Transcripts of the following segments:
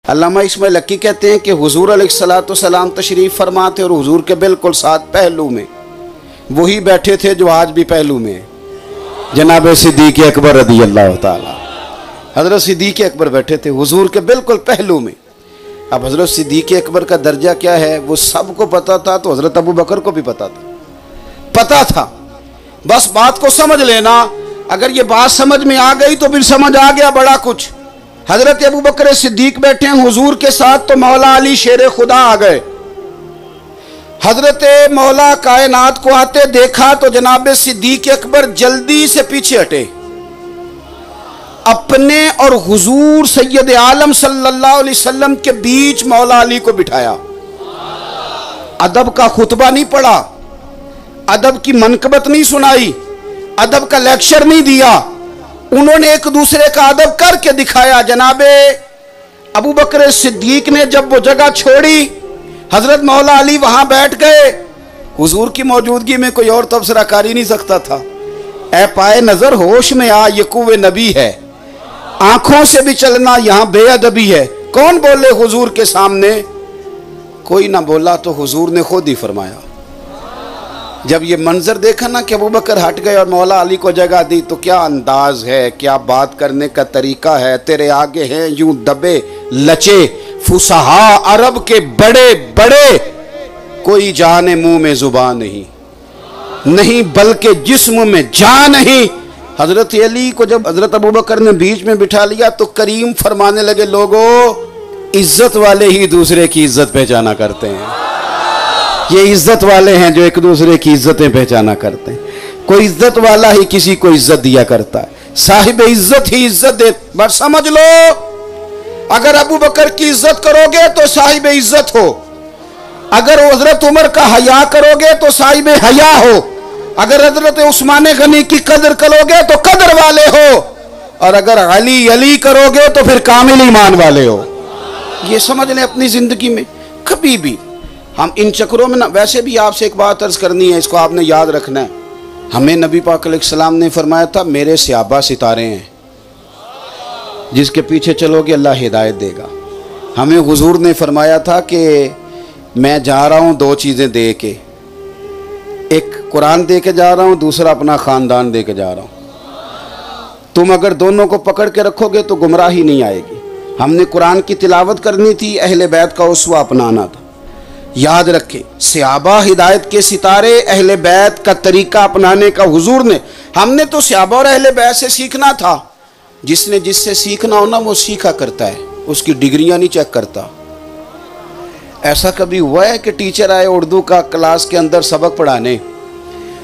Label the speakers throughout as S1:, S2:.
S1: अल्लामा इस्माइल हक़ी कहते हैं कि हुजूर अलैहिस्सलाम तशरीफ़ फरमा थे और हुजूर के बिल्कुल साथ पहलू में वही बैठे थे जो आज भी पहलू में है, जनाब सिद्दीक़ अकबर रज़ी अल्लाह ताला। हज़रत सिद्दीक़ अकबर बैठे थे हुजूर के बिल्कुल पहलू में। अब हज़रत सिद्दीक़ अकबर का दर्जा क्या है वो सबको पता था, तो हज़रत अबू बकर को भी पता था। बस बात को समझ लेना, अगर ये बात समझ में आ गई तो फिर समझ आ गया बड़ा कुछ। हज़रत अबू बकर सिद्दीक़ बैठे हैं हुजूर के साथ, तो मौला अली शेर खुदा आ गए। हज़रत मौला कायनात को आते देखा तो जनाब सिद्दीक़ अकबर जल्दी से पीछे हटे, अपने और हुजूर सैयद आलम सल्लल्लाहु अलैहि वसल्लम के बीच मौला अली को बिठाया। अदब का खुतबा नहीं पढ़ा, अदब की मनकबत नहीं सुनाई, अदब का लेक्चर नहीं दिया, उन्होंने एक दूसरे का अदब करके दिखाया। जनाबे अबू बकर सिद्दीक ने जब वो जगह छोड़ी, हजरत मौला अली वहां बैठ गए। हुजूर की मौजूदगी में कोई और तबसरा कर ही नहीं सकता था। ए पाए नजर होश में आ, ये कुव्वे नबी है, आंखों से भी चलना यहाँ बेअदबी है। कौन बोले हुजूर के सामने? कोई ना बोला तो हुजूर ने खुद ही फरमाया। जब ये मंजर देखा ना कि अबू बकर हट गए और मौला अली को जगह दी, तो क्या अंदाज है, क्या बात करने का तरीका है। तेरे आगे हैं यूं दबे लचे फुसहा अरब के बड़े बड़े, कोई जाने मुंह में जुबान नहीं बल्कि जिस्म में जान नहीं। हजरत अली को जब हजरत अबू बकर ने बीच में बिठा लिया तो करीम फरमाने लगे, लोगों इज्जत वाले ही दूसरे की इज्जत पहचाना करते हैं। ये इज्जत वाले हैं जो एक दूसरे की इज्जतें पहचाना करते हैं। कोई इज्जत वाला ही किसी को इज्जत दिया करता है। साहिब इज्जत ही इज्जत दे। बस समझ लो, अगर अबू बकर की इज्जत करोगे तो साहिब इज्जत हो, अगर हजरत उमर का हया करोगे तो साहिब हया हो, अगर हजरत उस्मान गनी की कदर करोगे तो कदर वाले हो, और अगर अली अली करोगे तो फिर कामिल ईमान वाले हो। ये समझ लें अपनी जिंदगी में। कभी भी हम इन चक्रों में ना, वैसे भी आपसे एक बात अर्ज करनी है, इसको आपने याद रखना है। हमें नबी पाक अलैहिस्सलाम ने फरमाया था, मेरे सहाबा सितारे हैं, जिसके पीछे चलोगे अल्लाह हिदायत देगा। हमें हुजूर ने फरमाया था कि मैं जा रहा हूँ दो चीज़ें दे के, एक कुरान दे के जा रहा हूँ, दूसरा अपना ख़ानदान दे के जा रहा हूँ। तुम अगर दोनों को पकड़ के रखोगे तो गुमराही नहीं आएगी। हमने कुरान की तिलावत करनी थी, अहले बैत का उसवा अपनाना था। याद रखें, सहाबा हिदायत के सितारे, अहले बैत का तरीका अपनाने का हुजूर ने। हमने तो सहाबा और अहले बैत से सीखना था। जिसने जिससे सीखना हो ना वो सीखा करता है, उसकी डिग्रियां नहीं चेक करता। ऐसा कभी हुआ है कि टीचर आए उर्दू का क्लास के अंदर सबक पढ़ाने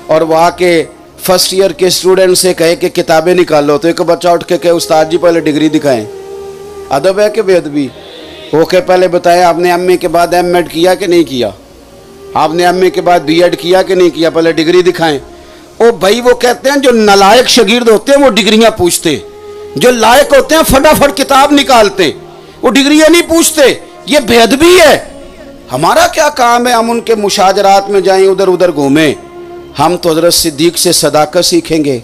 S1: और वहाँ के फर्स्ट ईयर के स्टूडेंट से कहे कि किताबें निकालो, तो एक बच्चा उठ के कहे उस्ताद जी पहले डिग्री दिखाएं। अदब है कि बेअदबी? ओके, पहले बताए आपने एमए के बाद एमएड किया कि नहीं किया, आपने एमए के बाद बीएड किया कि नहीं किया, पहले डिग्री दिखाएं। ओ भाई, वो कहते हैं जो नालायक शागिर्द होते हैं वो डिग्रियां पूछते, जो लायक होते हैं फटाफट किताब निकालते, वो डिग्रियां नहीं पूछते। ये बेअदबी है। हमारा क्या काम है हम उनके मुशाजरात में जाएं, उधर उधर घूमें? हम तो हजरत सिद्दीक से सदाकत सीखेंगे,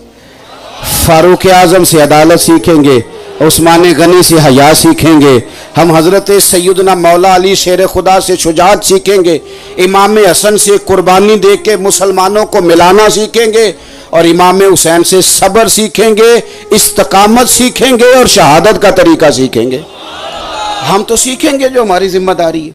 S1: फारूक आजम से अदालत सीखेंगे, उस्मान गनी से हया सीखेंगे, हम हजरत सैयदना मौला अली शेर खुदा से शुजाअत सीखेंगे, इमाम हसन से कुर्बानी दे के मुसलमानों को मिलाना सीखेंगे, और इमाम हुसैन से सब्र सीखेंगे, इस्तकामत सीखेंगे और शहादत का तरीका सीखेंगे। हम तो सीखेंगे जो हमारी जिम्मेदारी है।